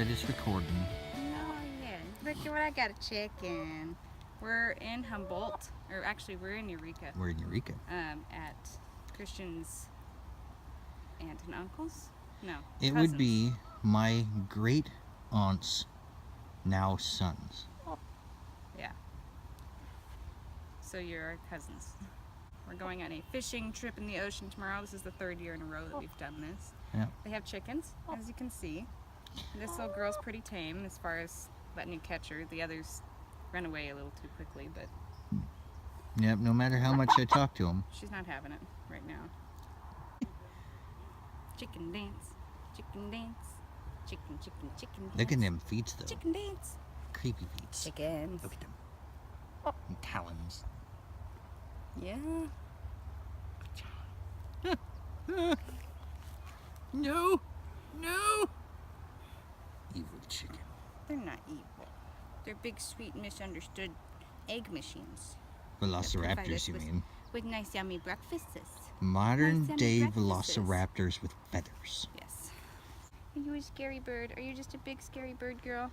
I just recording? Oh yeah, look at what I got a chicken. We're in Humboldt, or actually we're in Eureka. We're in Eureka. At Christian's aunt and uncle's? No, It cousins. would be my great aunt's now sons. Yeah. So you're our cousins. We're going on a fishing trip in the ocean tomorrow. This is the third year in a row that we've done this. Yeah. They have chickens, as you can see. This little girl's pretty tame as far as letting you catch her. The others run away a little too quickly, but Yep, no matter how much I talk to them. she's not having it right now. Chicken dance, chicken dance, chicken, chicken, chicken dance. Look at them feet though. Chicken dance. Creepy feet. Chickens. Look at them. And talons. Yeah. No! No! Evil chicken. They're not evil. They're big, sweet, misunderstood egg machines. Velociraptors, you mean? With nice, yummy breakfasts. Modern Nice day yummy breakfasts. velociraptors with feathers. Yes. Are you a scary bird? Are you just a big, scary bird girl?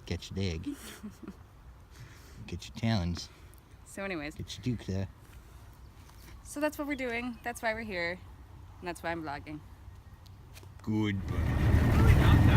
Get your egg. Get your talons. So anyways, Get your duke there. so that's what we're doing. That's why we're here. And that's why I'm vlogging. Goodbye.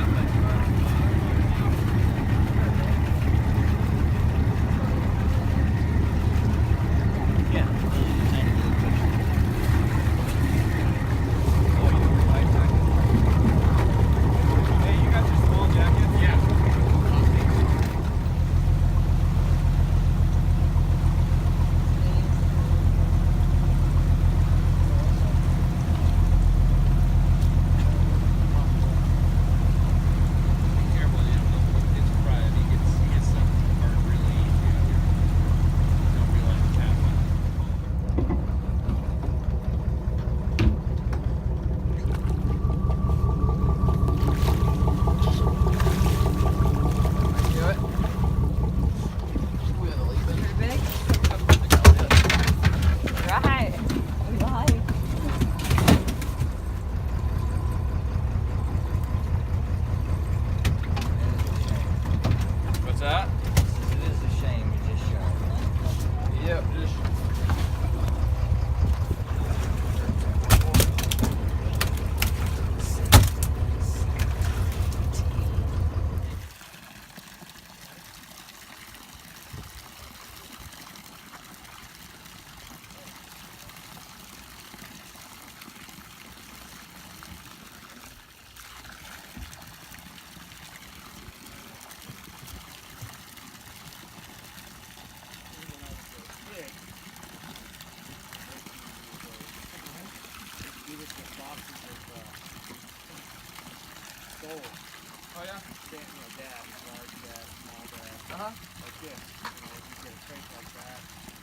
What's that? It is a shame you just shot. Yep, just. Oh yeah? Dad, large dad, small dad. Uh-huh. Like this. You know, you get a crate like that.